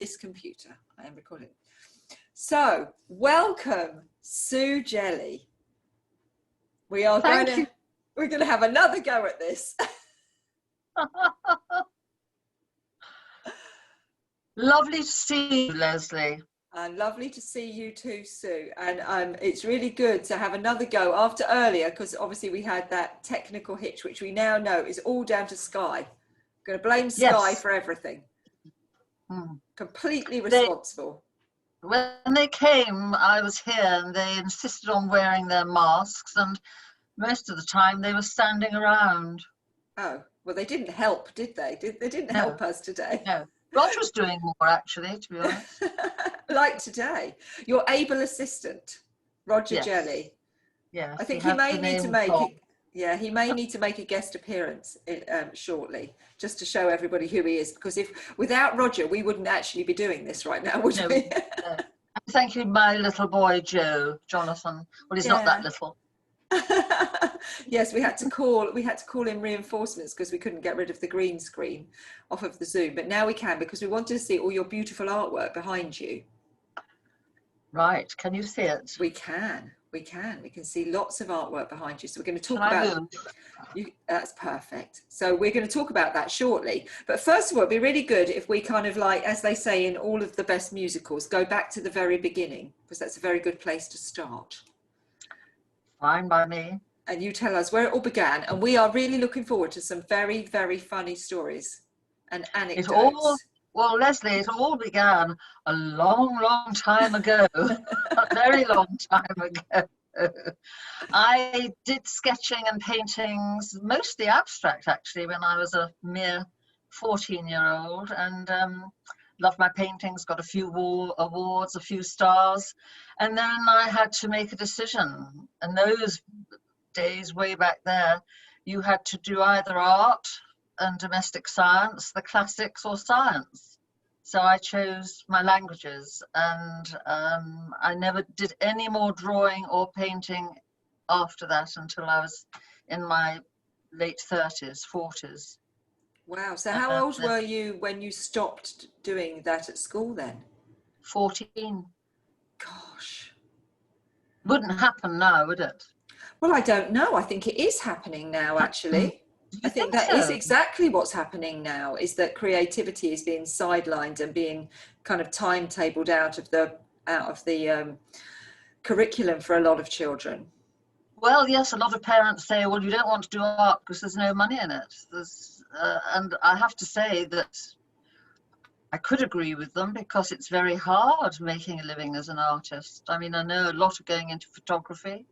this computer. I am recording. So, welcome, Sue Jelley. We're going to have another go at this. Lovely to see you, Leslie. And lovely to see you too, Sue. And it's really good to have another go after earlier, because obviously we had that technical hitch, which we now know is all down to Sky. I'm going to blame Sky for everything. Completely responsible. When they came, I was here and they insisted on wearing their masks, and most of the time they were standing around. Oh, well, they didn't help, did they? They didn't help us today. No. Roger was doing more, actually, to be honest. Like today. Your able assistant, Roger Jelley. Yeah. I think he may need to make it. Yeah, he may need to make a guest appearance shortly, just to show everybody who he is. Because without Roger, we wouldn't actually be doing this right now, would we? No. Thank you, my little boy, Jonathan. Well, he's not that little. Yes, we had to call in reinforcements because we couldn't get rid of the green screen off of the Zoom, but now we can, because we wanted to see all your beautiful artwork behind you. Right, can you see it? We can see lots of artwork behind you, so we're going to talk about that's perfect. So we're going to talk about that shortly, but first of all, it'd be really good if we kind of, like, as they say in all of the best musicals, go back to the very beginning, because that's a very good place to start. Fine by me. And you tell us where it all began, and we are really looking forward to some very, very funny stories and anecdotes. Well, Leslie, it all began a long, long time ago, a very long time ago. I did sketching and paintings, mostly abstract actually, when I was a mere 14-year-old, and loved my paintings, got a few awards, a few stars, and then I had to make a decision. And those days way back there, you had to do either art and domestic science, the classics, or science. So I chose my languages, and I never did any more drawing or painting after that until I was in my late 30s, 40s. Wow. So how old were you when you stopped doing that at school then? 14. Gosh. Wouldn't happen now, would it? Well, I don't know. I think it is happening now, actually. I think that is exactly what's happening now, is that creativity is being sidelined and being kind of timetabled out of the curriculum for a lot of children. Well, yes, a lot of parents say, well, you don't want to do art because there's no money in it. And I have to say that I could agree with them, because it's very hard making a living as an artist. I mean, I know a lot are going into photography,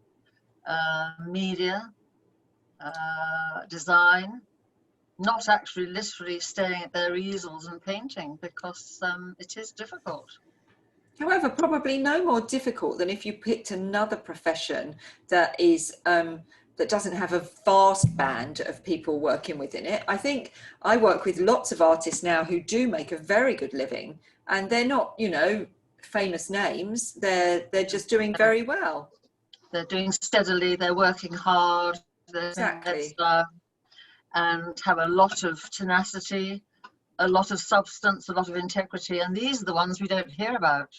media, design, not actually literally staying at their easels and painting, because it is difficult. However, probably no more difficult than if you picked another profession that is that doesn't have a vast band of people working within it. I think I work with lots of artists now who do make a very good living, and they're not, you know, famous names. They're just doing very well. They're doing steadily. They're working hard. Exactly. And have a lot of tenacity, a lot of substance, a lot of integrity, and these are the ones we don't hear about.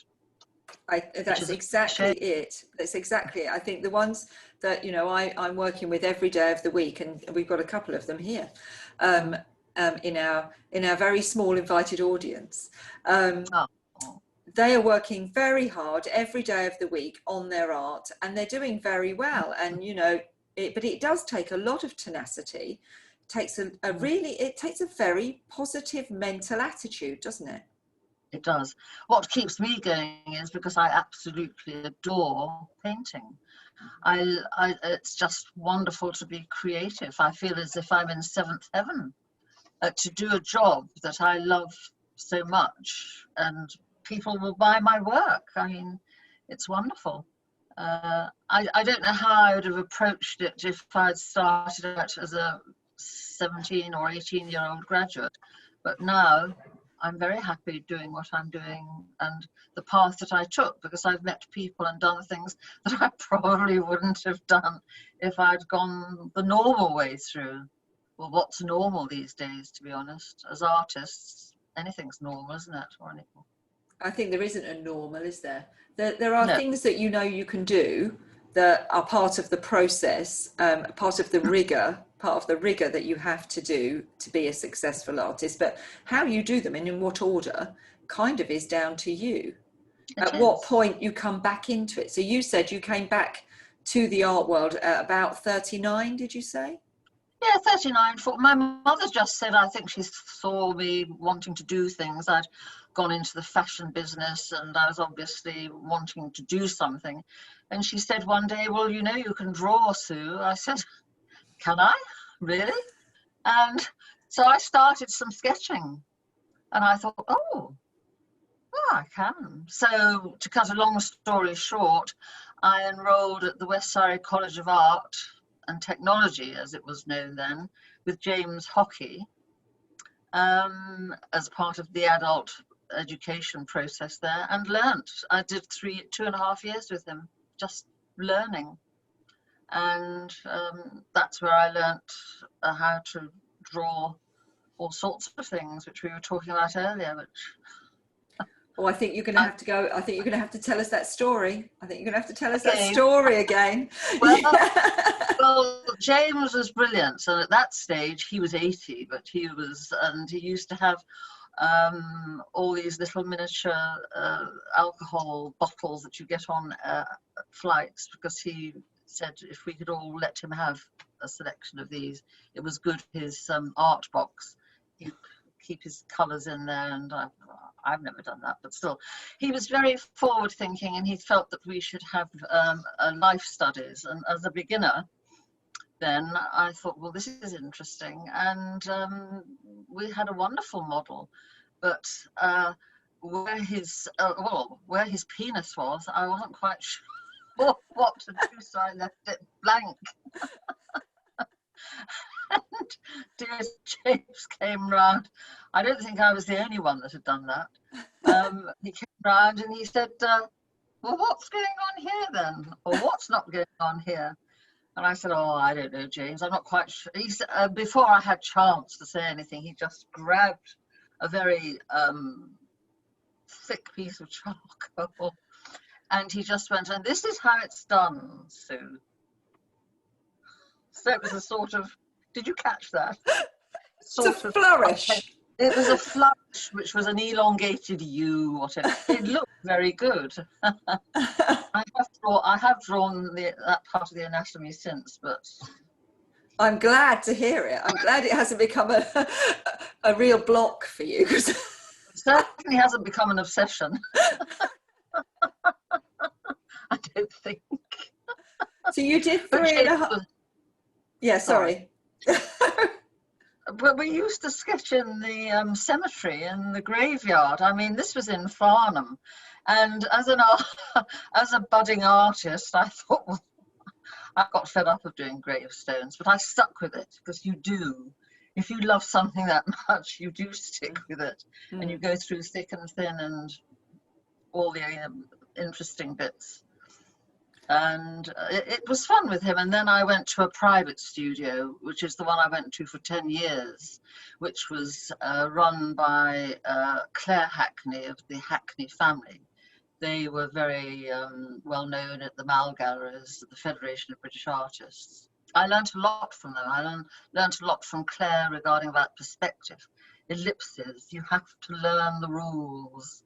That's exactly it. That's exactly it. I think the ones that, you know, I'm working with every day of the week, and we've got a couple of them here in our very small invited audience. They are working very hard every day of the week on their art, and they're doing very well. And, you know, but it does take a lot of tenacity. It takes it takes a very positive mental attitude, doesn't it? It does. What keeps me going is because I absolutely adore painting. It's just wonderful to be creative. I feel as if I'm in seventh heaven to do a job that I love so much, and people will buy my work. I mean, it's wonderful. I don't know how I would have approached it if I'd started out as a 17 or 18-year-old graduate, but now I'm very happy doing what I'm doing and the path that I took, because I've met people and done things that I probably wouldn't have done if I'd gone the normal way through. Well, what's normal these days, to be honest? As artists, anything's normal, isn't it? Or anything. I think there isn't a normal, is there? There are No. things that you know you can do that are part of the process, part of the rigor that you have to do to be a successful artist. But how you do them and in what order kind of is down to you. At what point you come back into it. So you said you came back to the art world at about 39, did you say? Yeah, 39. My mother just said, I think she saw me wanting to do things. I'd gone into the fashion business and I was obviously wanting to do something. And she said one day, well, you know, you can draw, Sue. I said, can I? Really? And so I started some sketching. And I thought, oh, I can. So to cut a long story short, I enrolled at the West Surrey College of Art and Technology, as it was known then, with James Hockey, as part of the adult education process there, and learnt. I did 2.5 years with him, just learning. And that's where I learnt how to draw all sorts of things, which we were talking about earlier, which... Oh, I think you're going to have to go. I think you're going to have to tell us that story. I think you're going to have to tell us that story again. Well, James was brilliant. So at that stage, he was 80, but he used to have all these little miniature alcohol bottles that you get on flights, because he said if we could all let him have a selection of these, it was good for his art box. He'd keep his colours in there, and I've never done that, but still, he was very forward thinking, and he felt that we should have life studies. And as a beginner, then I thought, well, this is interesting, and we had a wonderful model, but where his penis was, I wasn't quite sure what to do, so I left it blank. And dear James came round. I don't think I was the only one that had done that. He came round and he said, well, what's going on here then? Or what's not going on here? And I said, oh, I don't know, James, I'm not quite sure. Before I had chance to say anything, he just grabbed a very thick piece of charcoal and he just went, and this is how it's done, Sue. So it was a sort of, did you catch that? It's a flourish. It was a flourish, which was an elongated U, whatever. It looked very good. I have drawn that part of the anatomy since, but... I'm glad to hear it. I'm glad it hasn't become a real block for you. It certainly hasn't become an obsession. I don't think. So you did 3.5... Yeah, sorry. But we used to sketch in the cemetery and the graveyard. I mean, this was in Farnham. And as a budding artist, I thought, well, I got fed up of doing gravestones, but I stuck with it, because you do. If you love something that much, you do stick with it. And you go through thick and thin and all the interesting bits. And it was fun with him. And then I went to a private studio, which is the one I went to for 10 years, which was run by Claire Hackney of the Hackney family. They were very well known at the Mal Galleries, the Federation of British Artists. I learned a lot from them. I learned a lot from Claire regarding about perspective, ellipses. You have to learn the rules.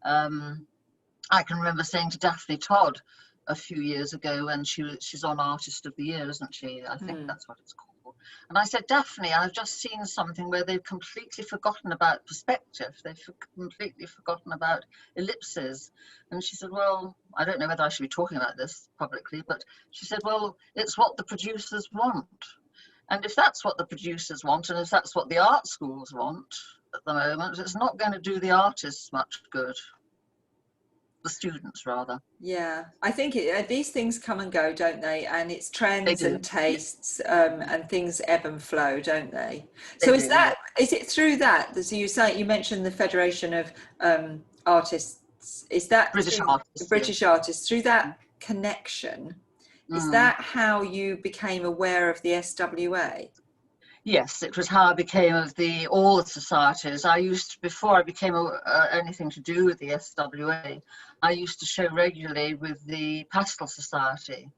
I can remember saying to Daphne Todd a few years ago, when she's on Artist of the Year, isn't she? I think that's what it's called. And I said, Daphne, I've just seen something where they've completely forgotten about perspective. They've completely forgotten about ellipses. And she said, well, I don't know whether I should be talking about this publicly, but she said, well, it's what the producers want. And if that's what the producers want, and if that's what the art schools want at the moment, it's not going to do the artists much good. The students, rather. Yeah, I think these things come and go, don't they? And it's trends and tastes, and things ebb and flow, don't they? So is it through that? So you mentioned the Federation of Artists. Is that British artists? Through that connection, is that how you became aware of the SWA? Yes, it was how I became of all the societies. I used to, before I became anything to do with the SWA, I used to show regularly with the Pastel Society.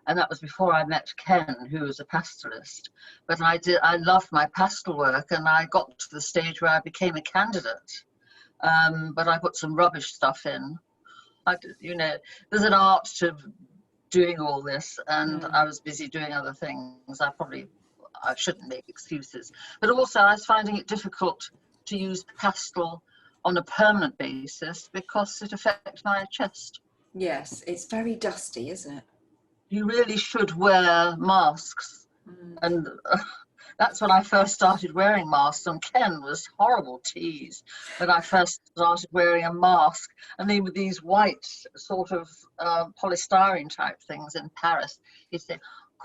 And that was before I met Ken, who was a pastelist. But I loved my pastel work, and I got to the stage where I became a candidate. But I put some rubbish stuff in. There's an art to doing all this, and I was busy doing other things. I shouldn't make excuses. But also I was finding it difficult to use pastel on a permanent basis because it affects my chest. Yes, it's very dusty, isn't it? You really should wear masks. And that's when I first started wearing masks, and Ken was horrible tease when I first started wearing a mask, and they were these white sort of polystyrene type things in Paris. He'd say,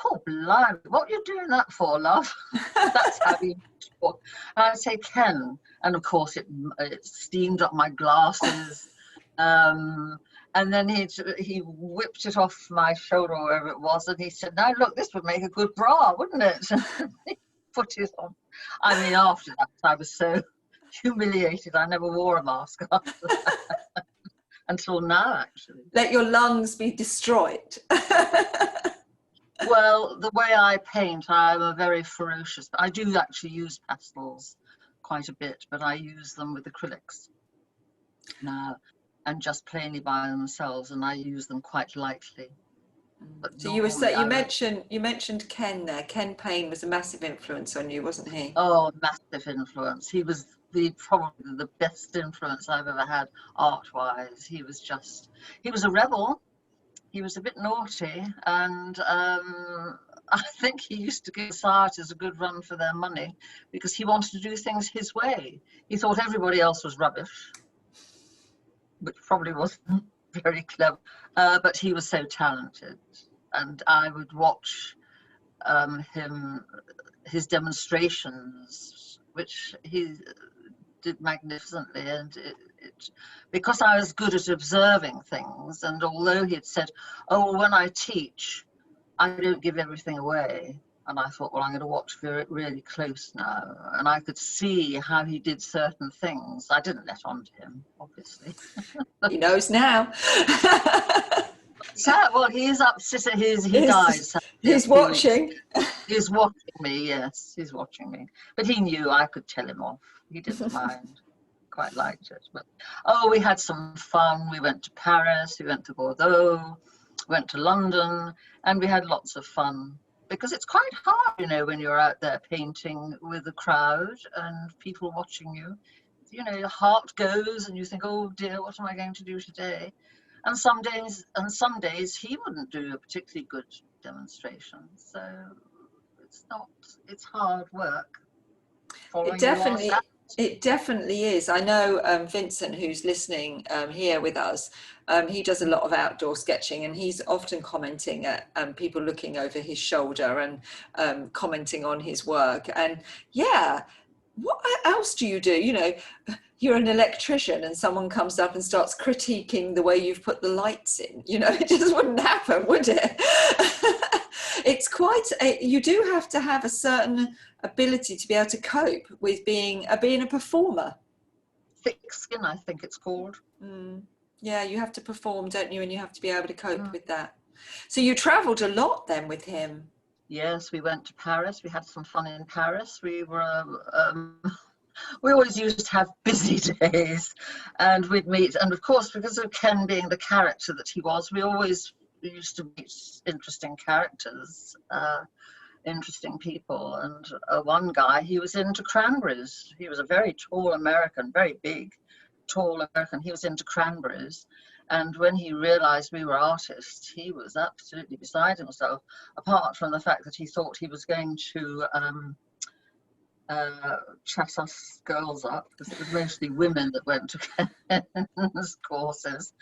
"Oh, blimey, what are you doing that for, love?" That's how he talk. And I'd say, "Ken," and of course it steamed up my glasses. And then he whipped it off my shoulder, or wherever it was, and he said, "Now look, this would make a good bra, wouldn't it?" He put it on. I mean, after that, I was so humiliated. I never wore a mask after that. Until now, actually. Let your lungs be destroyed. Well, the way I paint, I'm a very ferocious. I do actually use pastels quite a bit, but I use them with acrylics now, and just plainly by themselves, and I use them quite lightly. But so you mentioned Ken there. Ken Payne was a massive influence on you, wasn't he? Oh, massive influence. He was probably the best influence I've ever had art-wise. He was a rebel. He was a bit naughty, and I think he used to give societies a good run for their money because he wanted to do things his way. He thought everybody else was rubbish, which probably wasn't very clever, but he was so talented, and I would watch his demonstrations, which he did magnificently, and because I was good at observing things, and although he had said, "Oh, when I teach, I don't give everything away," and I thought, well, I'm going to watch really close now, and I could see how he did certain things. I didn't let on to him, obviously. He knows now. So, well, he is up. He died. He's watching. He's watching me. Yes, he's watching me. But he knew I could tell him off. He didn't mind. Quite liked it. But we had some fun. We went to Paris. We went to Bordeaux. Went to London, and we had lots of fun. Because it's quite hard, when you're out there painting with a crowd and people watching you. Your heart goes, and you think, "Oh dear, what am I going to do today?" And some days he wouldn't do a particularly good demonstration. So it's hard work. It definitely is. I know Vincent, who's listening here with us, he does a lot of outdoor sketching, and he's often commenting at people looking over his shoulder and commenting on his work. And yeah, what else do you do? You're an electrician and someone comes up and starts critiquing the way you've put the lights in. It just wouldn't happen, would it? It's you do have to have a certain ability to be able to cope with being a performer. Thick skin, I think it's called. Yeah, you have to perform, don't you? And you have to be able to cope with that. So you travelled a lot then with him? Yes, we went to Paris. We had some fun in Paris. We were we always used to have busy days, and we'd meet. And of course, because of Ken being the character that he was, we always used to meet interesting characters, interesting people. And one guy, he was into cranberries. He was a very tall American, very big, tall American. He was into cranberries. And when he realized we were artists, he was absolutely beside himself, apart from the fact that he thought he was going to chat us girls up, because it was mostly women that went to Ken's courses.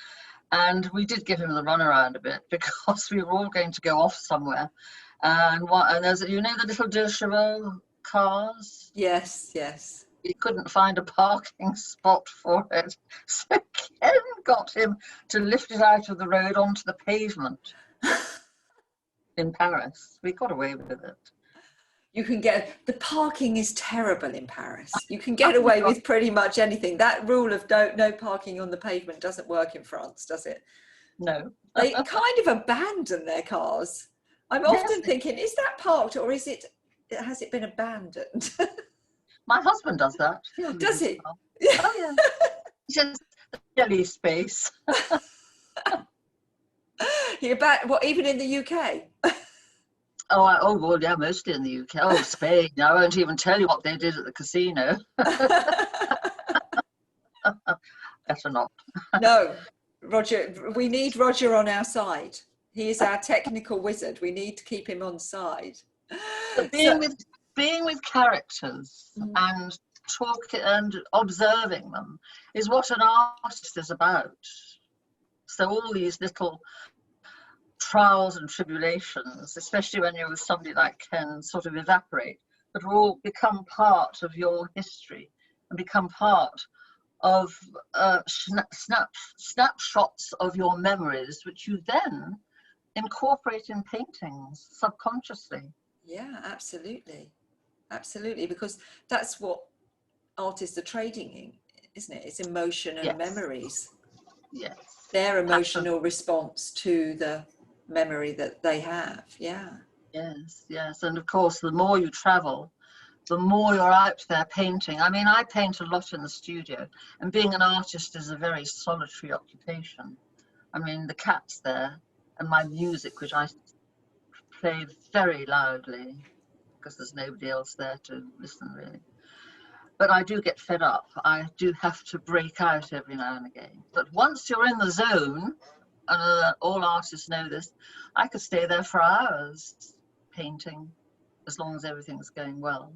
And we did give him the runaround a bit because we were all going to go off somewhere. And there's, the little deux chevaux cars? Yes, yes. He couldn't find a parking spot for it. So Ken got him to lift it out of the road onto the pavement in Paris. We got away with it. You can the parking is terrible in Paris. You can get away with pretty much anything. That rule of no parking on the pavement doesn't work in France, does it? No. They kind of abandon their cars. I'm often thinking, is that parked or has it been abandoned? My husband does that. Does he? Oh yeah. Just jelly space. What, even in the UK? Oh, well, yeah, mostly in the UK. Oh, Spain. I won't even tell you what they did at the casino. Better not. No, Roger, we need Roger on our side. He is our technical wizard. We need to keep him on side. But being with characters and talking and observing them is what an artist is about. So all these little trials and tribulations, especially when you're with somebody like Ken, sort of evaporate, but will become part of your history and become part of snapshots of your memories, which you then incorporate in paintings subconsciously. Yeah, absolutely. Absolutely, because that's what artists are trading in, isn't it? It's emotion and memories. Yes. Their emotional response to the memory that they have. Yeah. Yes. And of course, the more you travel, the more you're out there painting. I mean, I paint a lot in the studio, and being an artist is a very solitary occupation. I mean, the cat's there, and my music, which I play very loudly because there's nobody else there to listen really. But I do get fed up. I do have to break out every now and again. But once you're in the zone, and all artists know this, I could stay there for hours painting, as long as everything's going well.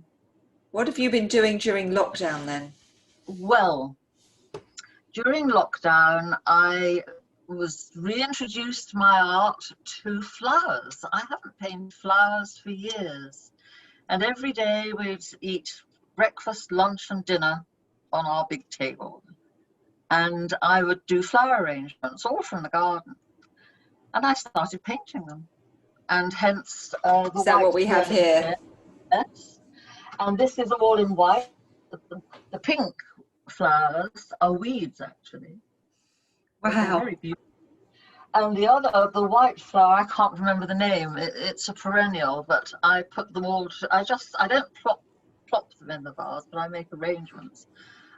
What have you been doing during lockdown then? Well, during lockdown, I was reintroduced my art to flowers. I haven't painted flowers for years. And every day we'd eat breakfast, lunch and dinner on our big table. And I would do flower arrangements, all from the garden. And I started painting them. And hence the Is that what we have here? Yes. And this is all in white. The pink flowers are weeds, actually. Wow. Very beautiful. And the white flower, I can't remember the name. It's a perennial, but I put them all. I don't plop them in the vase, but I make arrangements.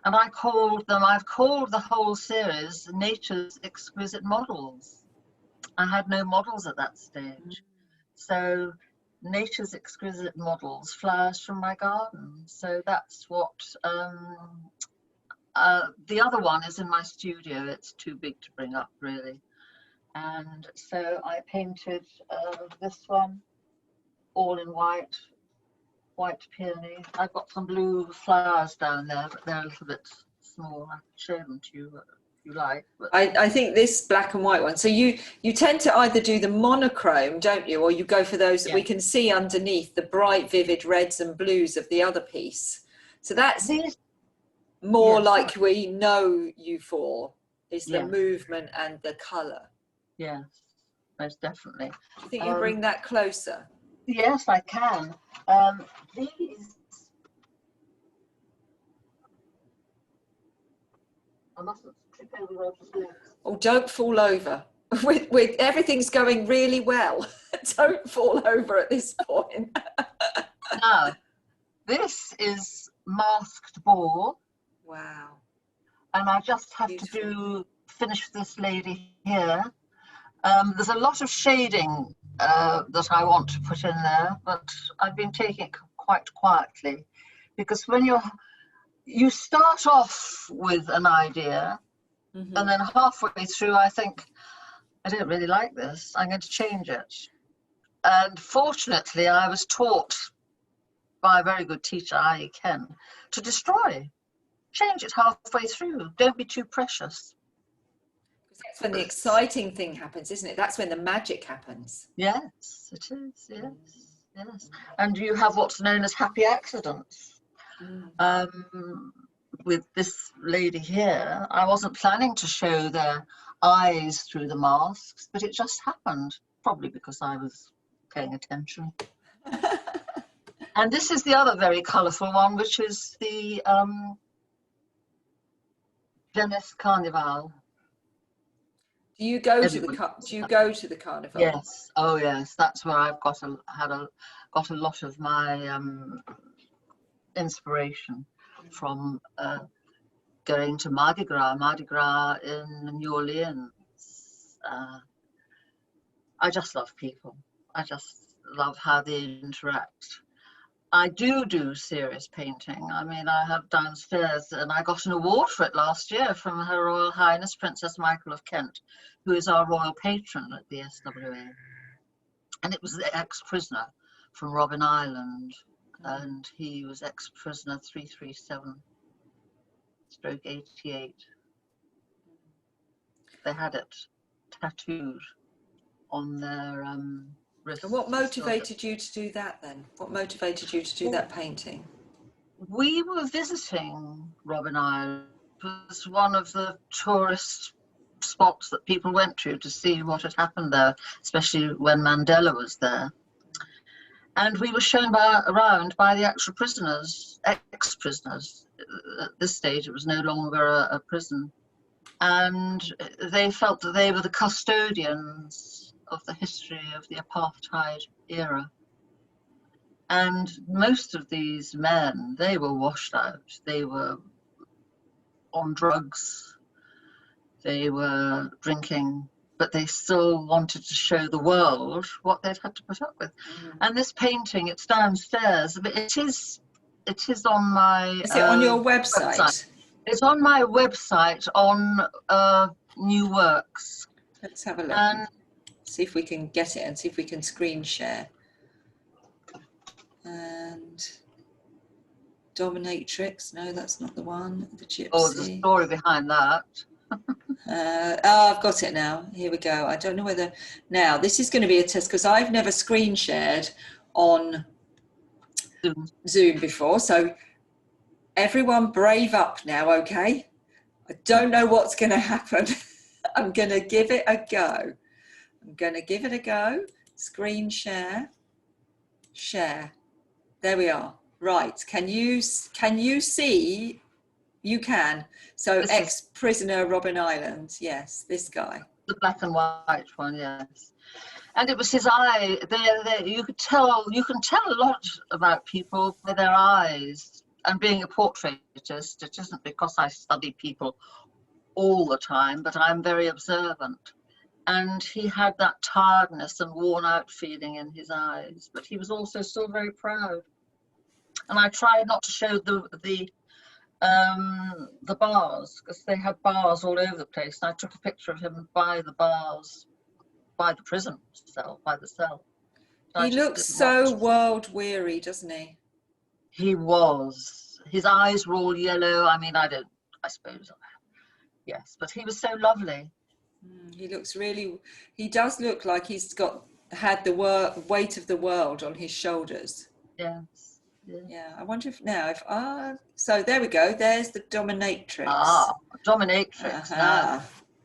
And I've called the whole series Nature's Exquisite Models. I had no models at that stage. So Nature's Exquisite Models, flowers from my garden. So that's what, the other one is in my studio. It's too big to bring up really. And so I painted this one all in white peony. I've got some blue flowers down there, but they're a little bit small. I can show them to you if you like. But I think this black and white one. So you tend to either do the monochrome, don't you, or you go for those that we can see underneath the bright, vivid reds and blues of the other piece. So that's more like we know you for, is the movement and the colour. Yes, most definitely. Do you think you bring that closer? Yes, I can. These, I mustn't trip over Roger's legs. Oh, don't fall over. With everything's going really well. Don't fall over at this point. Now, this is masked ball. Wow. And I just have to finish this lady here. There's a lot of shading that I want to put in there, but I've been taking it quite quietly, because when you start off with an idea, and then halfway through I think, I don't really like this, I'm going to change it. And fortunately I was taught by a very good teacher, i.e. Ken, to change it halfway through, don't be too precious. That's when the exciting thing happens, isn't it? That's when the magic happens. Yes, it is. Yes. And you have what's known as happy accidents. With this lady here, I wasn't planning to show their eyes through the masks, but it just happened, probably because I was paying attention. And this is the other very colourful one, which is the Venice Carnival. Do you go Everybody to the carnival? Yes. Oh, yes. That's where I've got a lot of my inspiration from, going to Mardi Gras in New Orleans. I just love people. I just love how they interact. I do serious painting. I mean, I have downstairs, and I got an award for it last year from Her Royal Highness Princess Michael of Kent, who is our royal patron at the SWA. And it was the ex-prisoner from Robben Island, and he was ex-prisoner 337/88. They had it tattooed on their wrist. And what motivated you to do that then? What motivated you to do that painting? We were visiting Robben Island. It was one of the tourist spots that people went to see what had happened there, especially when Mandela was there. And we were shown around by the actual prisoners, ex-prisoners. At this stage, it was no longer a prison. And they felt that they were the custodians of the history of the apartheid era. And most of these men, they were washed out. They were on drugs. They were drinking, but they still wanted to show the world what they'd had to put up with. And this painting, it's downstairs, but it is on my... Is it on your website? It's on my website on New Works. Let's have a look and see if we can get it and see if we can screen share. And Dominatrix, no, that's not the one. The Gypsy. Oh, there's a story behind that. Oh, I've got it now. Here we go. I don't know whether... Now, this is going to be a test because I've never screen shared on Zoom before. So everyone brave up now, okay? I don't know what's going to happen. I'm going to give it a go. Screen share. Share. There we are. Right. Can you see? You can. So ex-prisoner Robben Island. Yes, this guy. The black and white one, yes. And it was his eye. You can tell a lot about people by their eyes. And being a portraitist, it isn't because I study people all the time, but I'm very observant. And he had that tiredness and worn out feeling in his eyes, but he was also still very proud. And I tried not to show the bars, because they had bars all over the place. And I took a picture of him by the bars, by the prison cell, by the cell. So he looks so world weary, doesn't he? He was. His eyes were all yellow. I mean, I suppose. Yes, but he was so lovely. He looks really, he does look like he's had the weight of the world on his shoulders. Yes. Yeah, I wonder so there we go. There's the Dominatrix. Dominatrix.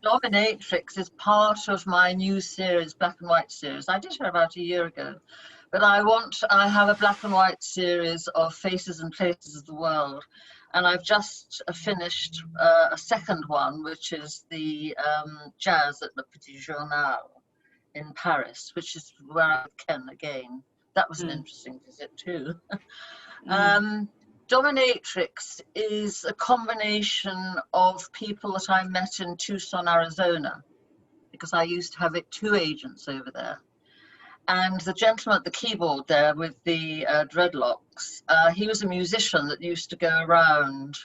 Dominatrix is part of my new series, black and white series. I did her about a year ago, but I have a black and white series of faces and places of the world. And I've just finished a second one, which is the jazz at Le Petit Journal in Paris, which is where I met Ken again. That was an interesting visit too. Dominatrix is a combination of people that I met in Tucson, Arizona, because I used to have 2 agents over there. And the gentleman at the keyboard there with the dreadlocks, he was a musician that used to go around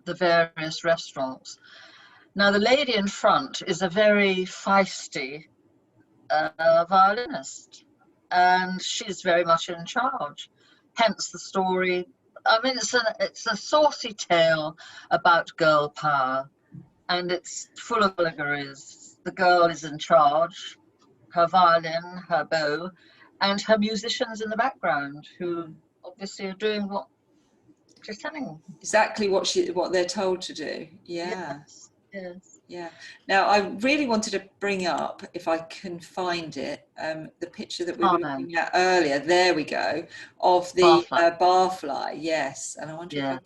the various restaurants. Now, the lady in front is a very feisty violinist, and she's very much in charge. Hence the story. I mean, it's a saucy tale about girl power, and it's full of allegories. The girl is in charge. Her violin, her bow, and her musicians in the background, who obviously are doing what she's telling them. Exactly what they're told to do. Yeah. Yes. Yeah. Now, I really wanted to bring up, if I can find it, the picture that we were looking at earlier. There we go, of the barfly. Yes, and I wonder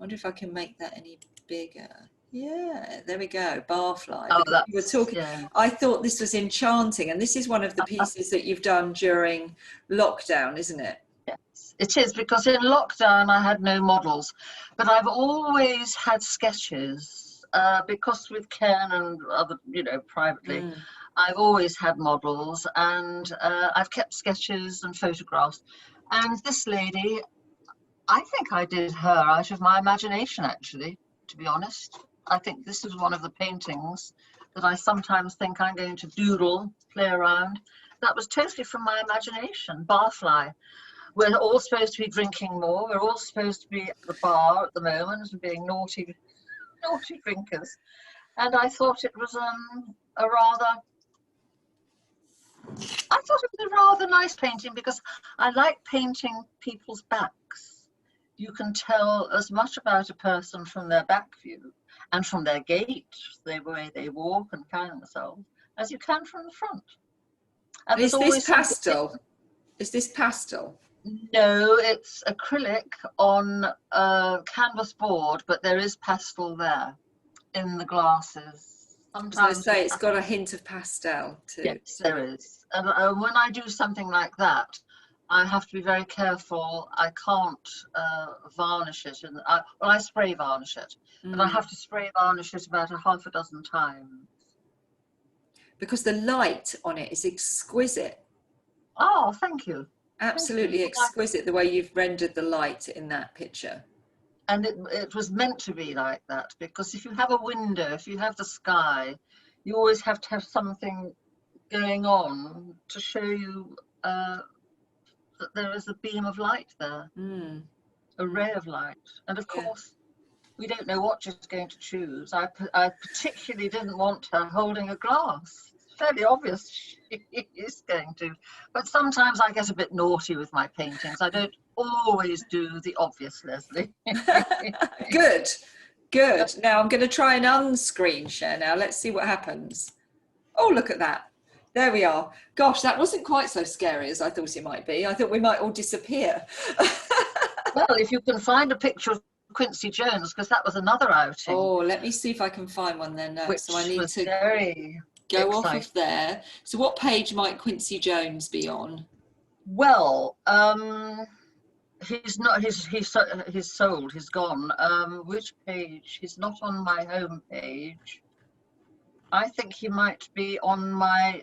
if I can make that any bigger. Yeah, there we go, barfly. Oh, Because you were talking. Yeah. I thought this was enchanting, and this is one of the pieces that you've done during lockdown, isn't it? Yes, it is, because in lockdown I had no models, but I've always had sketches. Because with Ken and other, privately, I've always had models, and I've kept sketches and photographs. And this lady, I think I did her out of my imagination, actually, to be honest. I think this is one of the paintings that I sometimes think I'm going to doodle, play around. That was totally from my imagination. Barfly. We're all supposed to be drinking more. We're all supposed to be at the bar at the moment and being naughty drinkers. And I thought it was a rather nice painting, because I like painting people's backs. You can tell as much about a person from their back view and from their gait, the way they walk and carry themselves, as you can from the front. And is this pastel? Is this pastel? No, it's acrylic on a canvas board, but there is pastel there in the glasses. Sometimes I say it's got a hint of pastel too. Yes, there is. And when I do something like that, I have to be very careful. I can't varnish it, and I spray varnish it, but I have to spray varnish it about half a dozen times. Because the light on it is exquisite. Oh, thank you. Absolutely exquisite, the way you've rendered the light in that picture. And it was meant to be like that, because if you have a window, if you have the sky, you always have to have something going on to show you that there is a beam of light there, a ray of light. And of course, we don't know what she's going to choose. I particularly didn't want her holding a glass. It's fairly obvious she is going to. But sometimes I get a bit naughty with my paintings. I don't always do the obvious, Lesley. Good. Now I'm going to try and unscreen share now. Let's see what happens. Oh, look at that. There we are. Gosh, that wasn't quite so scary as I thought it might be. I thought we might all disappear. Well, if you can find a picture of Quincy Jones, because that was another outing. Oh, let me see if I can find one then. So I need to very go exciting. off of there. So what page might Quincy Jones be on? Well, he's not. He's sold. He's gone. Which page? He's not on my home page. I think he might be on my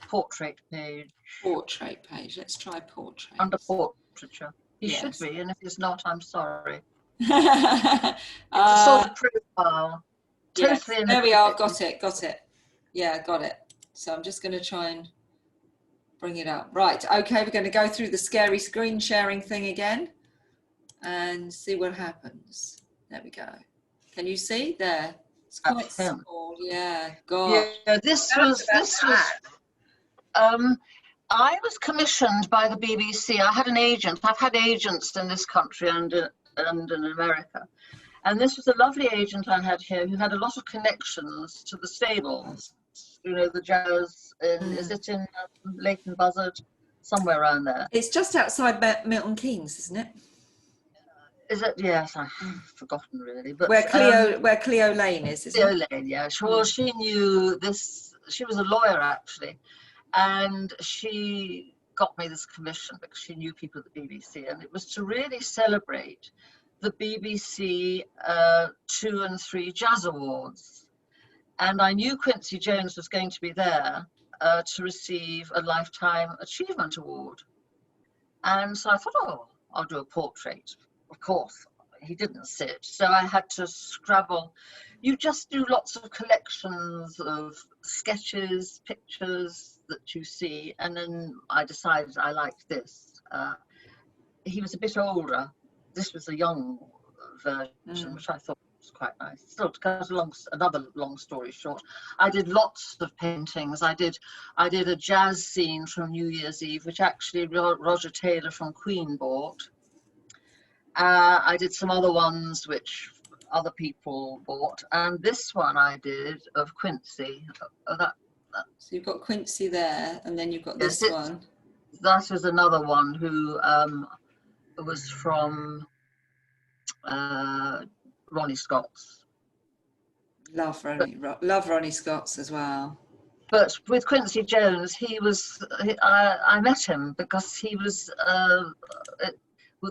portrait page. Portrait page. Let's try portrait. Under portraiture. He should be, and if he's not, I'm sorry. It's a sort of profile. Yes. There we are. Got it. Yeah, got it. So I'm just going to try and bring it up. Right. Okay, we're going to go through the scary screen sharing thing again and see what happens. There we go. Can you see there? It's quite small. Yeah. God. Yeah. This was. I was commissioned by the BBC. I had an agent. I've had agents in this country and in America. And this was a lovely agent I had here who had a lot of connections to the stables. You know, the jazz, is it in Leighton Buzzard? Somewhere around there. It's just outside Milton Keynes, isn't it? Is it? Yes, I've forgotten really. But where Cleo Lane is, isn't it? Cleo Lane, yeah. Well, she knew this. She was a lawyer, actually. And she got me this commission because she knew people at the BBC, and it was to really celebrate the BBC 2 and 3 Jazz Awards. And I knew Quincy Jones was going to be there to receive a Lifetime Achievement Award. And so I thought, oh, I'll do a portrait. Of course, he didn't sit, so I had to scrabble. You just do lots of collections of sketches, pictures that you see, and then I decided I liked this. He was a bit older. This was a young version, which I thought was quite nice. Still, to cut another long story short, I did lots of paintings. I did a jazz scene from New Year's Eve, which actually Roger Taylor from Queen bought. I did some other ones which other people bought, and this one I did of Quincy. So you've got Quincy there, and then you've got Yes, this one. That is another one who was from Ronnie Scott's. Love Ronnie Scott's as well. But with Quincy Jones, I met him because he was,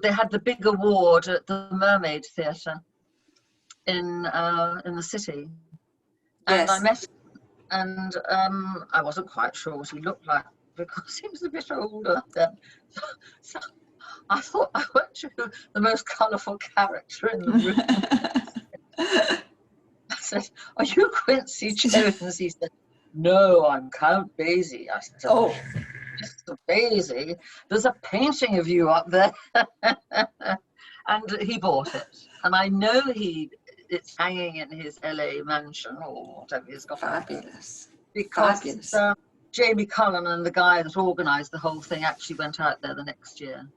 they had the big award at the Mermaid Theatre in the city. And Yes. I met him, and I wasn't quite sure what he looked like because he was a bit older then. So I thought I went to the most colourful character in the room. I said, "Are you Quincy Jones?" He said, "No, I'm Count Basie." I said, "Oh, Mr. Basie, there's a painting of you up there." And he bought it. And I know it's hanging in his LA mansion or whatever he's got. Fabulous. Because Fabulous. Jamie Cullen and the guy that organised the whole thing actually went out there the next year.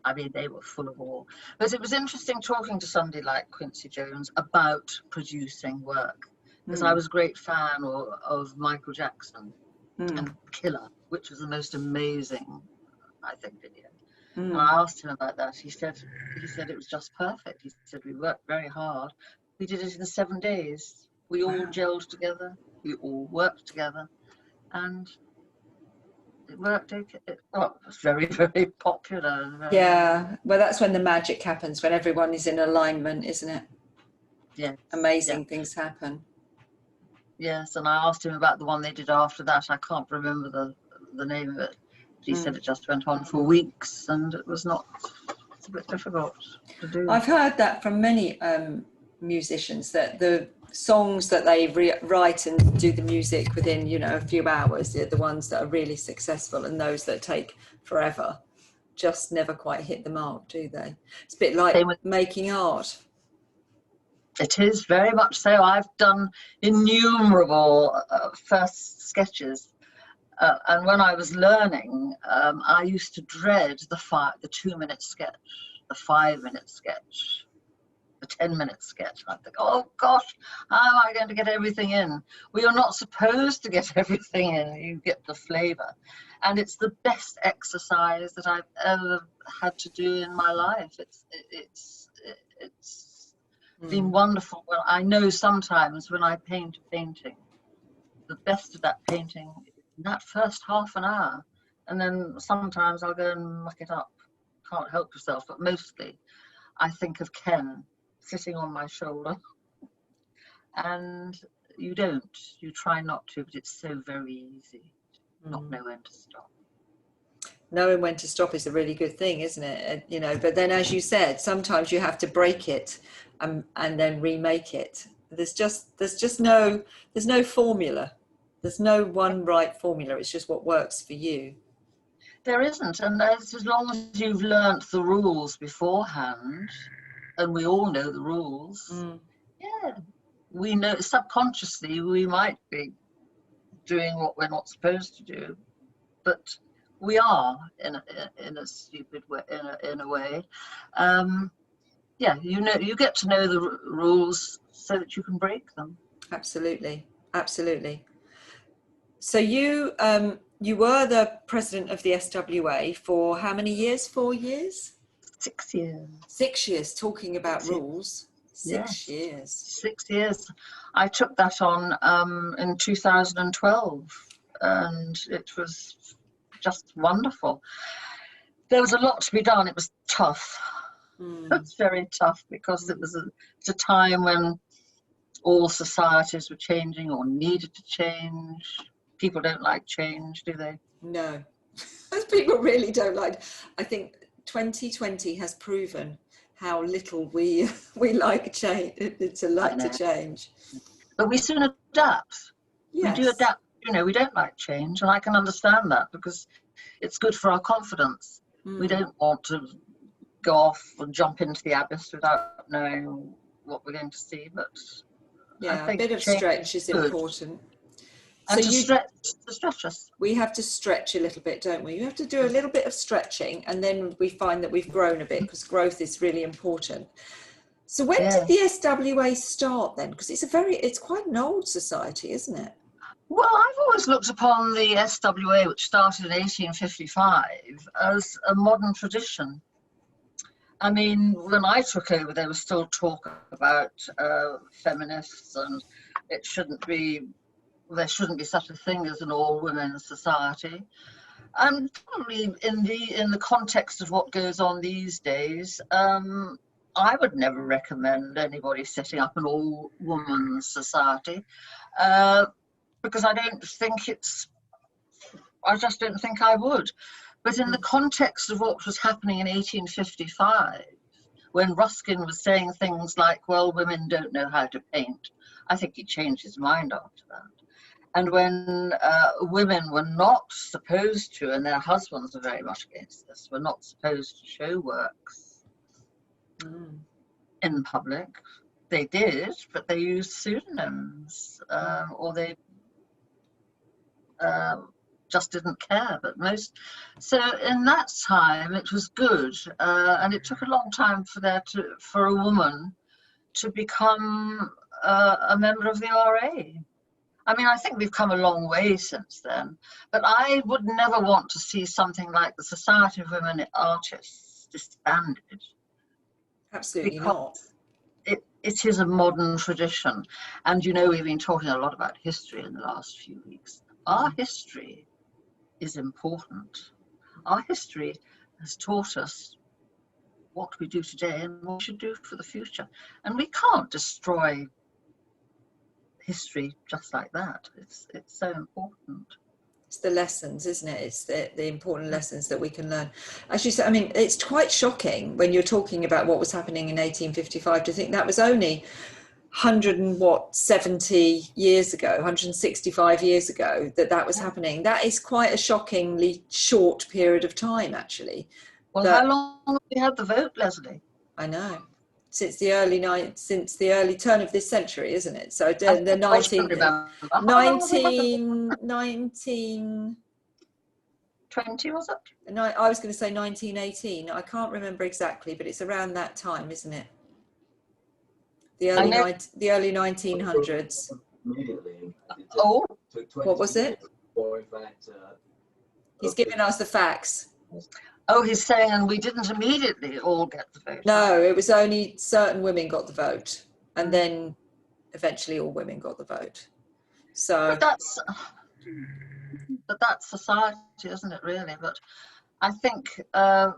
I mean, they were full of awe. But it was interesting talking to somebody like Quincy Jones about producing work. Because I was a great fan of Michael Jackson and Killer, which was the most amazing, I think, video. And I asked him about that. He said it was just perfect. He said, we worked very hard. We did it in 7 days. We all gelled together. We all worked together. And it worked. It was very, very popular. Yeah, well, that's when the magic happens, when everyone is in alignment, isn't it? Yeah. Amazing things happen. Yes, and I asked him about the one they did after that. I can't remember the name of it. He said it just went on for weeks, and it's a bit difficult to do. I've heard that from many musicians, that the songs that they write and do the music within, a few hours, are the ones that are really successful, and those that take forever just never quite hit the mark, do they? It's a bit like making art. It is very much so. I've done innumerable first sketches. And when I was learning, I used to dread the 2-minute sketch, the 5-minute sketch, the 10-minute sketch. I think, oh gosh, how am I going to get everything in? Well, you're not supposed to get everything in. You get the flavour. And it's the best exercise that I've ever had to do in my life. It's been wonderful. Well, I know sometimes when I paint a painting, the best of that painting that first half an hour, and then sometimes I'll go and muck it up. Can't help yourself, but mostly I think of Ken sitting on my shoulder, and you try not to, but it's so very easy not know when to stop. Knowing when to stop is a really good thing, isn't it? But then, as you said, sometimes you have to break it and then remake it. There's no formula. There's no one right formula. It's just what works for you. There isn't, and as long as you've learnt the rules beforehand, and we all know the rules, we know subconsciously we might be doing what we're not supposed to do, but we are in a stupid way, in a way. You get to know the rules so that you can break them. Absolutely. So you were the president of the SWA for how many years? 4 years? 6 years. 6 years, talking about rules. 6 years. 6 years. I took that on in 2012, and it was just wonderful. There was a lot to be done. It was tough. It was very tough because it was a time when all societies were changing or needed to change. People don't like change, do they? No. People really don't like. I think 2020 has proven how little we like change, to change. But we soon adapt. Yes. We do adapt. We don't like change, and I can understand that because it's good for our confidence. We don't want to go off and jump into the abyss without knowing what we're going to see. But yeah, a bit of stretch is important. And so to stretch us. We have to stretch a little bit, don't we? You have to do a little bit of stretching, and then we find that we've grown a bit, because growth is really important. So when did Yes. the SWA start then? Because it's quite an old society, isn't it? Well, I've always looked upon the SWA, which started in 1855, as a modern tradition. I mean, when I took over, there was still talk about feminists, and it shouldn't be, there shouldn't be such a thing as an all-women society. And probably in the context of what goes on these days, I would never recommend anybody setting up an all-woman society, because I just don't think I would. But in the context of what was happening in 1855, when Ruskin was saying things like, well, women don't know how to paint, I think he changed his mind after that. And when women were not supposed to, and their husbands were very much against this, were not supposed to show works in public, they did, but they used pseudonyms, or they just didn't care. So in that time, it was good, and it took a long time for a woman to become a member of the RA. I mean, I think we've come a long way since then, but I would never want to see something like the Society of Women Artists disbanded. Absolutely not. It is a modern tradition. And you know, we've been talking a lot about history in the last few weeks. Our history is important. Our history has taught us what we do today and what we should do for the future. And we can't destroy history just like that. It's so important. It's the lessons, isn't it? It's the important lessons that we can learn. As you said, I mean, it's quite shocking when you're talking about what was happening in 1855 to think that was only 170 years ago, 165 years ago that was happening. That is quite a shockingly short period of time, actually. Well, how long have we had the vote, Lesley? I know. Since the early turn of this century, isn't it? So the 1920, was it? No, I was going to say 1918. I can't remember exactly, but it's around that time, isn't it? The early 1900s. Oh, what was it? He's giving us the facts. Oh, he's saying, and we didn't immediately all get the vote. No, it was only certain women got the vote, and then eventually all women got the vote. So, but that's society, isn't it? Really, but I think the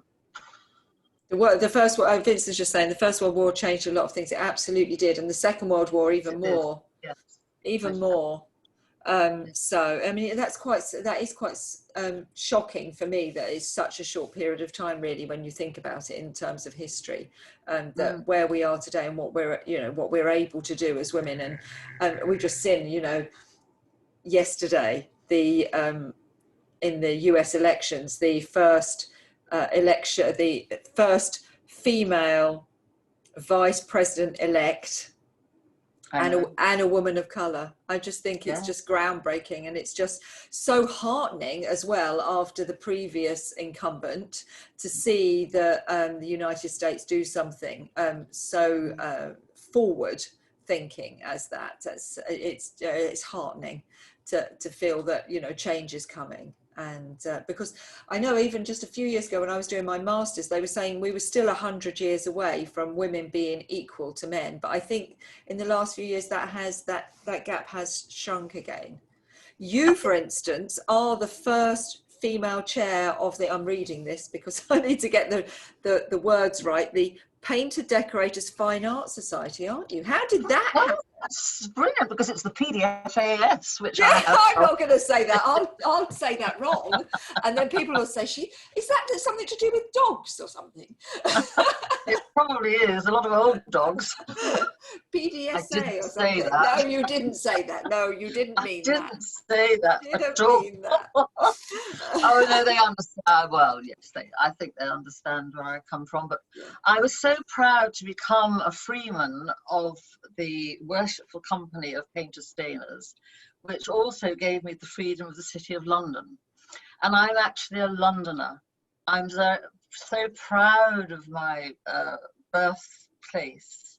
first one. Vince is just saying the First World War changed a lot of things. It absolutely did, and the Second World War even more. Yes. Even more. So I mean that is quite shocking for me that it's such a short period of time, really, when you think about it in terms of history, that where we are today and what we're able to do as women. And we've just seen, yesterday in the US elections, the first female vice president elect and a woman of color. I just think it's just groundbreaking, and it's just so heartening as well after the previous incumbent to see that the United States do something so forward thinking as that. It's heartening to feel that change is coming. And because I know even just a few years ago when I was doing my master's, they were saying we were still 100 years away from women being equal to men. But I think in the last few years that gap has shrunk again. You, for instance, are the first female chair of I'm reading this because I need to get the words right, the Painter Decorators Fine Art Society, aren't you? How did that happen? That's brilliant, because it's the PDFAS, which I'm not going to say that. I'll say that wrong, and then people will say, "Is that something to do with dogs or something?" It probably is. A lot of old dogs. PDSA or something. No, you didn't say that. No, you didn't mean that. I didn't say that. Didn't mean that. Oh no, they understand. Well, yes, I think they understand where I come from. But I was so proud to become a freeman of the Worshipful Company of Painter Stainers, which also gave me the freedom of the City of London. And I'm actually a Londoner. I'm so proud of my birthplace,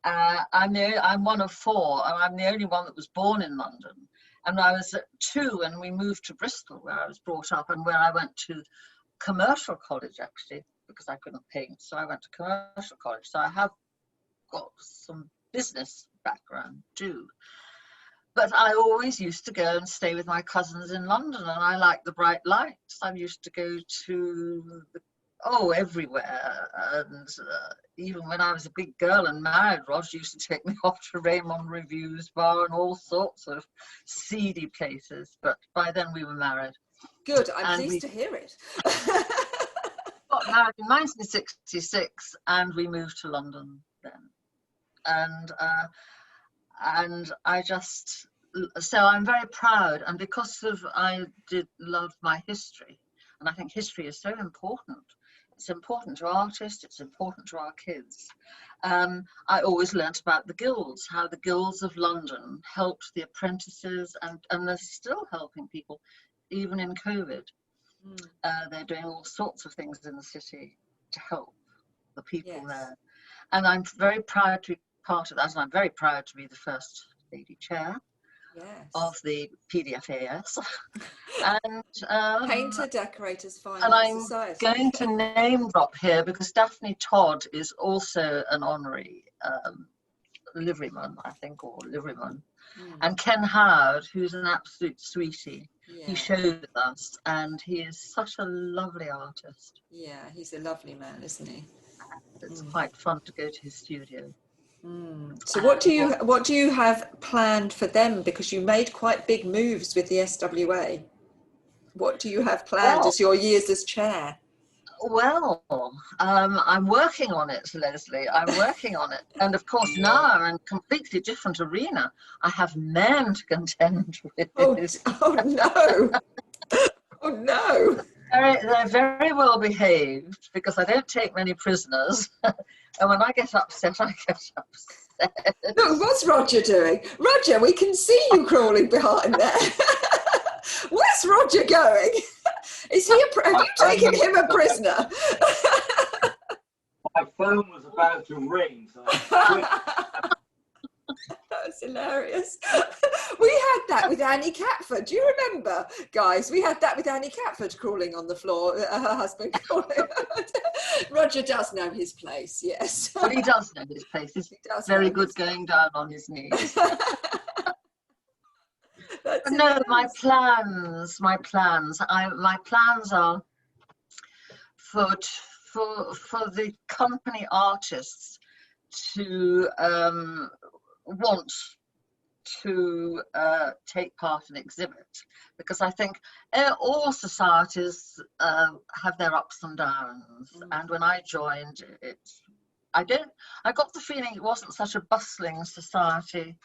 I'm one of 4, and I'm the only one that was born in London. And I was 2 when we moved to Bristol, where I was brought up, and where I went to commercial college, actually, because I couldn't paint. So I went to commercial college. So I have got some business background too. But I always used to go and stay with my cousins in London, and I like the bright lights. I used to go to everywhere. And even when I was a big girl and married, Roger used to take me off to Raymond Review's bar and all sorts of seedy places. But by then we were married. Good, I'm pleased to hear it. Got married in 1966, and we moved to London then. And I just, so I'm very proud, and because of I did love my history, and I think history is so important. It's important to artists, it's important to our kids. I always learnt about the guilds, how the guilds of London helped the apprentices, and they're still helping people, even in COVID. They're doing all sorts of things in the city to help the people there. And I'm very proud to be part of that, and I'm very proud to be the first lady chair of the PDFAS. And Painter Decorators Finance and I'm Society. going to name drop here because Daphne Todd is also an honorary liveryman, I think, or liveryman. And Ken Howard, who's an absolute sweetie, he showed us, and he is such a lovely artist. Yeah, he's a lovely man, isn't he? It's quite fun to go to his studio. So what do you have planned for them? Because you made quite big moves with the SWA. What do you have planned as your years as chair? Well, I'm working on it, Lesley. I'm working on it. And of course, now I'm in a completely different arena. I have men to contend with. Oh no. Oh no. They're very well behaved because I don't take many prisoners. And when I get upset, I get upset. Look, what's Roger doing? Roger, we can see you crawling behind there. Where's Roger going? Is he have you taken him a prisoner? My phone was about to ring. So That's hilarious. We had that with Annie Catford. Do you remember, guys? We had that with Annie Catford crawling on the floor, her husband crawling. Roger does know his place, yes. But he does know his place. He's very good going down on his knees. No, my plans are for the company artists to want to take part and exhibit, because I think all societies have their ups and downs. And when I joined, I got the feeling it wasn't such a bustling society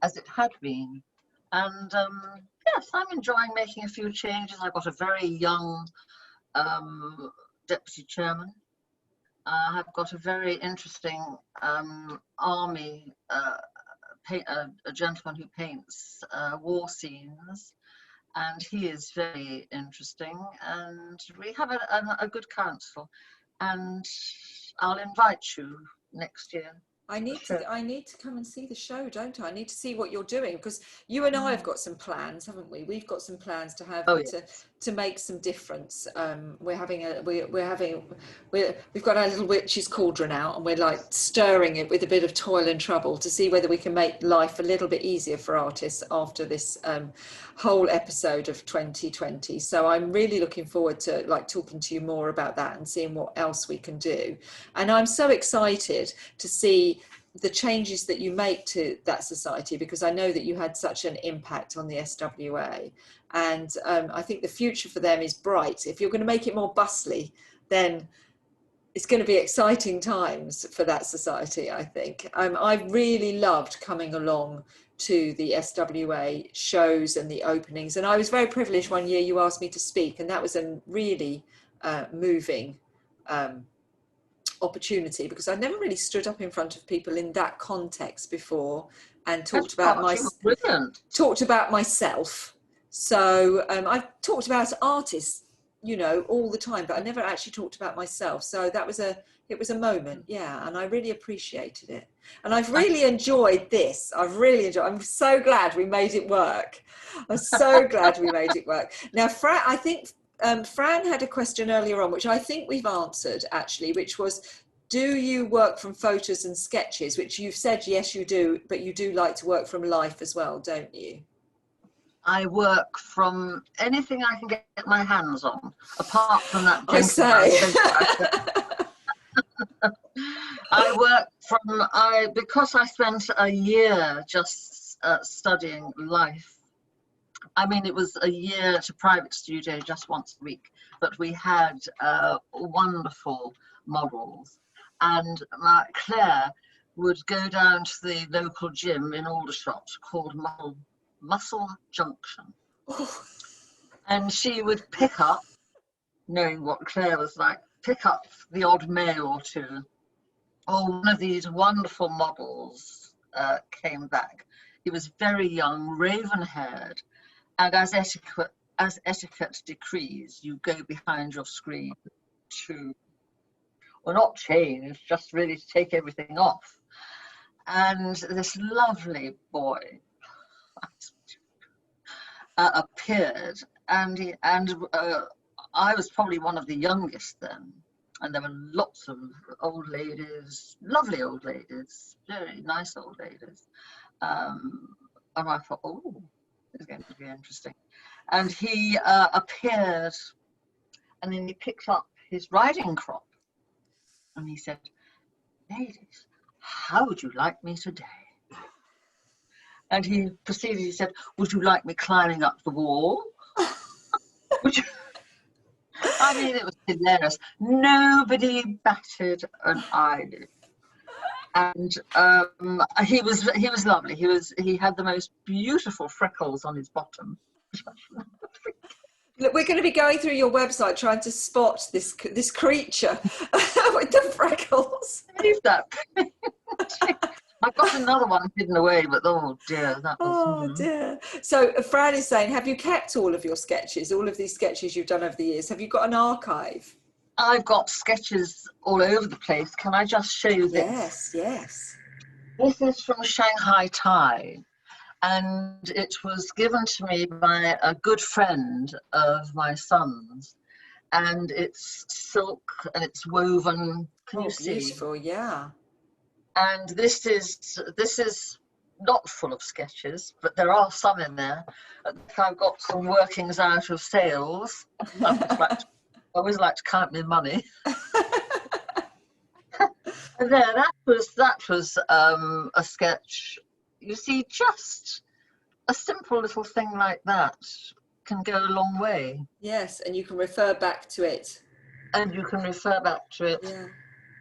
as it had been. And yes, I'm enjoying making a few changes. I've got a very young deputy chairman. I've got a very interesting army, a gentleman who paints war scenes, and he is very interesting. And we have a good council, and I'll invite you next year. I need to come and see the show, don't I? I need to see what you're doing, because you and I have got some plans, haven't we? We've got some plans to have to make some difference. We've got our little witch's cauldron out, and we're like stirring it with a bit of toil and trouble to see whether we can make life a little bit easier for artists after this whole episode of 2020. So I'm really looking forward to talking to you more about that and seeing what else we can do. And I'm so excited to see the changes that you make to that society, because I know that you had such an impact on the SWA, and I think the future for them is bright. If you're going to make it more bustly, then it's going to be exciting times for that society, I think. I really loved coming along to the SWA shows and the openings, and I was very privileged one year you asked me to speak, and that was a really moving opportunity, because I'd never really stood up in front of people in that context before and talked about myself. So I've talked about artists you know, all the time, but I never actually talked about myself. So that was it was a moment, yeah, and I really appreciated it. And I've really enjoyed this. I'm so glad we made it work. I'm so glad we made it work. Now, Fran, I think Fran had a question earlier on, which I think we've answered actually, which was, do you work from photos and sketches? Which you've said, yes, you do, but you do like to work from life as well, don't you? I work from anything I can get my hands on, apart from that I say. I work from, because I spent a year just studying life. I mean, it was a year at a private studio just once a week, but we had wonderful models. And Claire would go down to the local gym in Aldershot called Muscle Junction. And she would pick up, knowing what Claire was like, pick up the odd male or two. Oh, one of these wonderful models came back. He was very young, raven-haired, and as etiquette decrees, you go behind your screen to, well, not change, just really to take everything off. And this lovely boy appeared, and I was probably one of the youngest then, and there were lots of old ladies, lovely old ladies, very nice old ladies. And I thought, oh, it's going to be interesting. And he appeared, and then he picked up his riding crop, and he said, "Ladies, how would you like me today?" And he proceeded, he said, "Would you like me climbing up the wall?" Would you? I mean, it was hilarious. Nobody batted an eyelid. And he was lovely. He had the most beautiful freckles on his bottom. Look, we're going to be going through your website trying to spot this creature with the freckles. Leave that. I've got another one hidden away, but oh dear, that was. Oh dear. So Fran is saying, have you kept all of your sketches, all of these sketches you've done over the years? Have you got an archive? I've got sketches all over the place. Can I just show you this? Yes, yes. This is from Shanghai Thai, and it was given to me by a good friend of my son's, and it's silk and it's woven. Can you see? Beautiful, yeah. And this is not full of sketches, but there are some in there. I've got some workings out of sales. I always like to count my money. And there, that was a sketch. You see, just a simple little thing like that can go a long way. Yes, and you can refer back to it. And you can refer back to it. Yeah.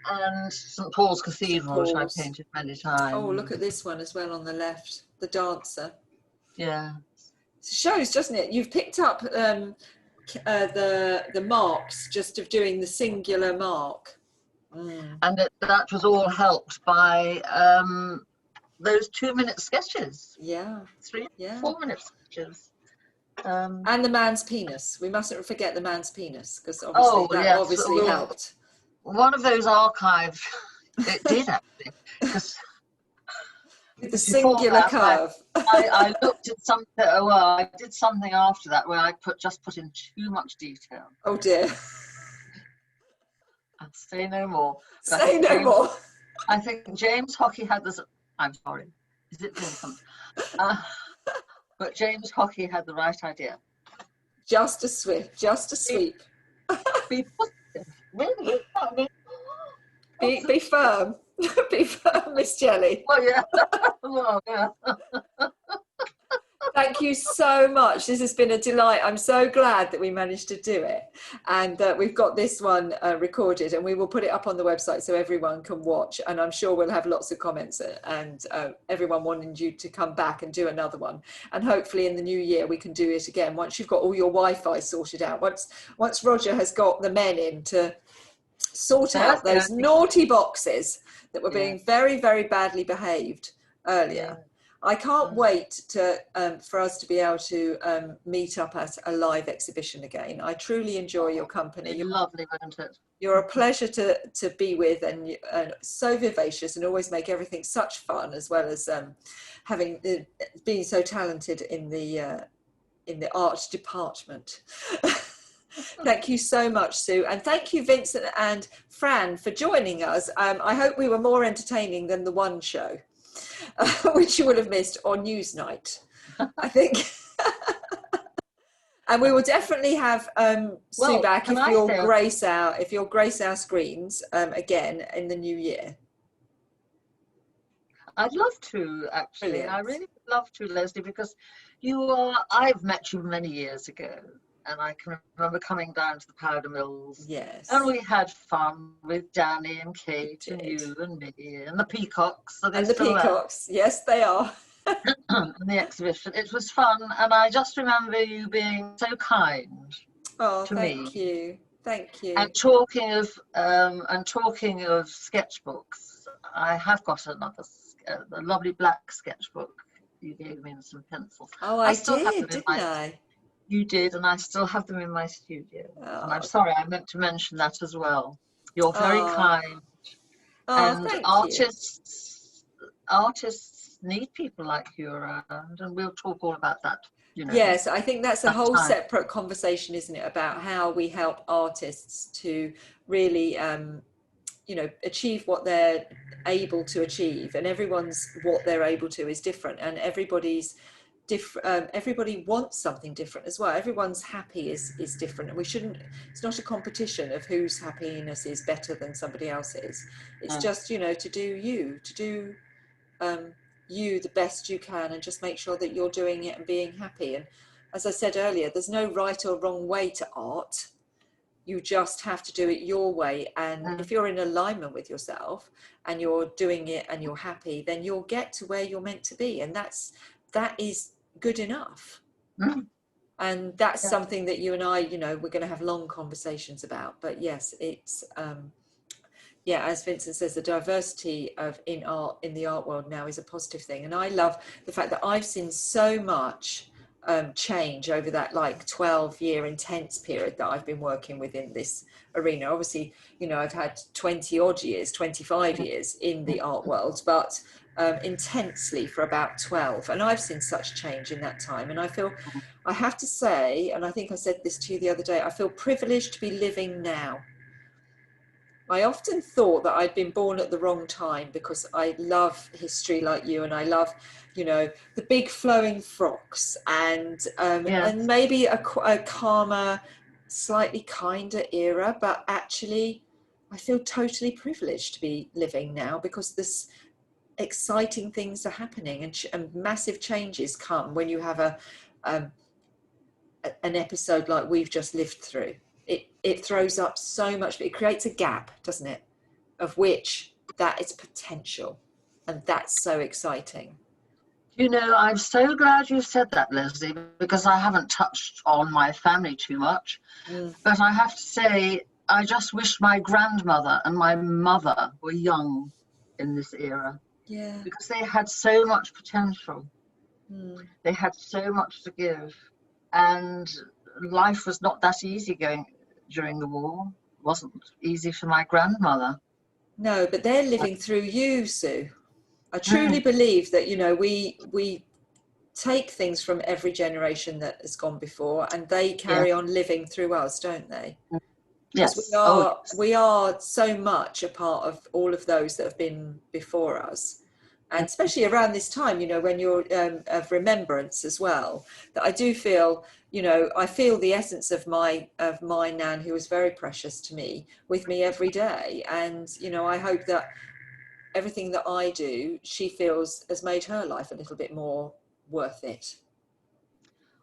And St. Paul's Cathedral, which I painted many times. Oh, look at this one as well on the left, the dancer. Yeah. It shows, doesn't it? You've picked up the marks just of doing the singular mark. Mm. And that was all helped by those 2-minute sketches. Yeah. 4-minute sketches. And the man's penis. We mustn't forget the man's penis, because obviously obviously helped. One of those archives, it did actually, because with the singular curve. I looked at something. Well, I did something after that where I just put in too much detail. Oh dear. I'll say no more. Say no more. I think James Hockey had this. I'm sorry. Is it Vincent? But James Hockey had the right idea. Just a sweep. Be positive. Really? Be firm. Be firm, Miss Jelley. Well, yeah. Well, yeah. Thank you so much. This has been a delight. I'm so glad that we managed to do it. And we've got this one recorded, and we will put it up on the website so everyone can watch. And I'm sure we'll have lots of comments and everyone wanting you to come back and do another one. And hopefully in the new year, we can do it again once you've got all your Wi-Fi sorted out. Once Roger has got the men in to sort out those naughty boxes that were being very, very badly behaved earlier. I can't wait to for us to be able to meet up at a live exhibition again. I truly enjoy your company. You're lovely, won't it? You're a pleasure to be with, and so vivacious, and always make everything such fun, as well as being so talented in the art department. Thank you so much, Sue, and thank you, Vincent and Fran, for joining us. I hope we were more entertaining than the one show, which you would have missed, or Newsnight, I think. And we will definitely have Sue back if you'll grace our screens again in the new year. I'd love to, actually. Brilliant. I really would love to, Lesley, because I've met you many years ago, and I can remember coming down to the powder mills. Yes. And we had fun with Danny and Kate and you and me and the peacocks. And the peacocks, yes, they are. And the exhibition. It was fun, and I just remember you being so kind to me. Thank you. Thank you. And talking of sketchbooks, I have got a lovely black sketchbook you gave me and some pencils. Oh, I did, didn't I? You did, and I still have them in my studio. Oh. And I'm sorry, I meant to mention that as well. You're very kind. And thank artists need people like you around, and we'll talk all about that. Yes, I think that's a whole separate conversation, isn't it, about how we help artists to really achieve what they're able to achieve, and what they're able to is different, and everybody's different. Everybody wants something different as well. Everyone's happy is different, and it's not a competition of whose happiness is better than somebody else's. It's just to do you the best you can, and just make sure that you're doing it and being happy. And as I said earlier, there's no right or wrong way to art. You just have to do it your way, and if you're in alignment with yourself and you're doing it and you're happy, then you'll get to where you're meant to be, and that is good enough. And that's something that you and I, we're going to have long conversations about. But yes, it's as Vincent says, the diversity in the art world now is a positive thing. And I love the fact that I've seen so much change over that 12-year intense period that I've been working within this arena. Obviously, I've had 25 years in the art world, but intensely for about 12. And I've seen such change in that time. And I have to say, and I think I said this to you the other day, I feel privileged to be living now. I often thought that I'd been born at the wrong time, because I love history like you, and I love, the big flowing frocks, and maybe a calmer, slightly kinder era. But actually, I feel totally privileged to be living now, because this exciting things are happening, and massive changes come when you have an episode like we've just lived through. It throws up so much, but it creates a gap, doesn't it, of which that is potential, and that's so exciting. I'm so glad you said that, Lesley, because I haven't touched on my family too much, but I have to say, I just wish my grandmother and my mother were young in this era. Yeah. Because they had so much potential. They had so much to give, and life was not that easy going during the war. It wasn't easy for my grandmother. No, but they're living through you, Sue. I truly believe that, we take things from every generation that has gone before, and they carry on living through us, don't they? Yes. We are so much a part of all of those that have been before us. And especially around this time, when you're of remembrance as well, that I do feel, I feel the essence of my Nan, who was very precious to me, with me every day. And, I hope that everything that I do, she feels has made her life a little bit more worth it.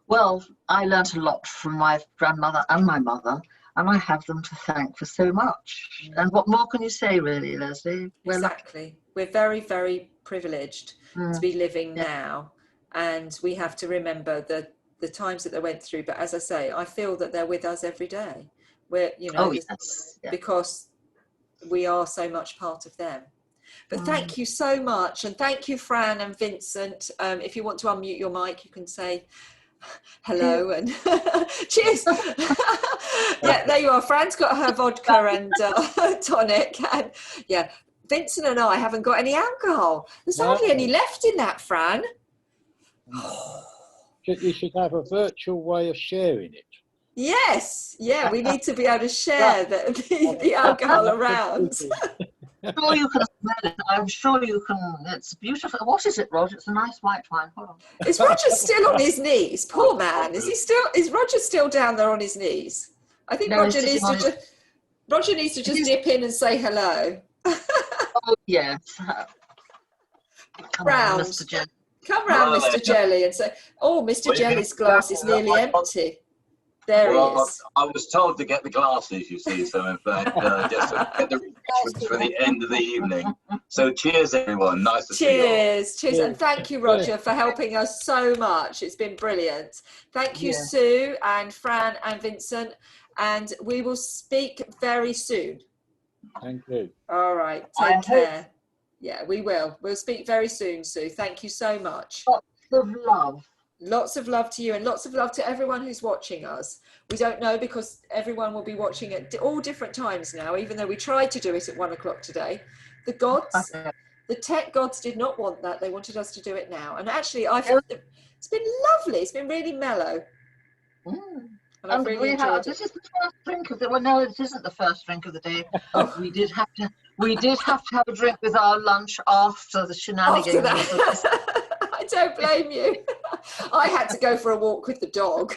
Well, I learnt a lot from my grandmother and my mother, and I have them to thank for so much. And what more can you say, really, Lesley? Exactly. We're very, very privileged to be living now, and we have to remember the times that they went through. But as I say, I feel that they're with us every day. We're, because we are so much part of them. But thank you so much. And thank you, Fran and Vincent. If you want to unmute your mic, you can say hello and cheers. Yeah, there you are. Fran's got her vodka and tonic. And yeah, Vincent and I haven't got any alcohol. There's hardly any left in that, Fran. You should have a virtual way of sharing it. Yes, yeah, we need to be able to share the alcohol around. I'm sure you can smell it. I'm sure you can. It's beautiful. What is it, Roger? It's a nice white wine. Hold on. Is Roger still on his knees? Poor man. Is Roger still down there on his knees? I think No, Roger needs to just nip in and say hello. Oh yes. Come Round. on, Mr. Jelley. Come round, Mr. Jelley, and say, oh, Mr. Jelley's glass is nearly empty. There he is. I was told to get the glasses, you see, so in fact, just to get the refreshments for the end of the evening. So cheers, everyone. Nice to see you all. Cheers. And thank you, Roger, for helping us so much. It's been brilliant. Thank you, Sue and Fran and Vincent. And we will speak very soon. Thank you. All right. Take care. Yeah, we will. We'll speak very soon, Sue. Thank you so much. Lots of love. Lots of love to you, and lots of love to everyone who's watching us. We don't know, because everyone will be watching at all different times now, even though we tried to do it at 1 o'clock today. The gods, the tech gods did not want that. They wanted us to do it now. And actually, it's been lovely. It's been really mellow. And I've really enjoyed it. This is the first drink of the. Well, no, it isn't the first drink of the day. We did have to have a drink with our lunch after the shenanigans. After that. I don't blame you. I had to go for a walk with the dog.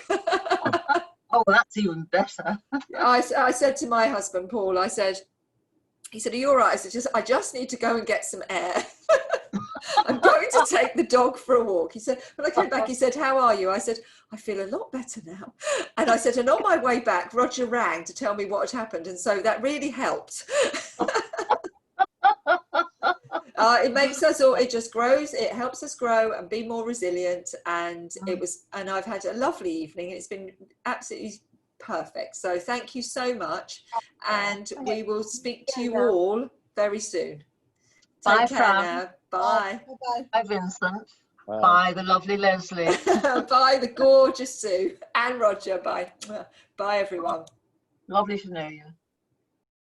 Oh, that's even better. I said to my husband, Paul, he said, are you all right? I said, I just need to go and get some air. I'm going to take the dog for a walk. He said, when I came back, he said, how are you? I said, I feel a lot better now. And I said, and on my way back, Roger rang to tell me what had happened. And so that really helped. It makes us all, it just grows, it helps us grow and be more resilient. And and I've had a lovely evening. It's been absolutely perfect. So thank you so much. And we will speak to you all very soon. Take care now. Bye. Bye, Vincent. Bye, the lovely Leslie. Bye, the gorgeous Sue and Roger. Bye. Bye, everyone. Lovely to know you.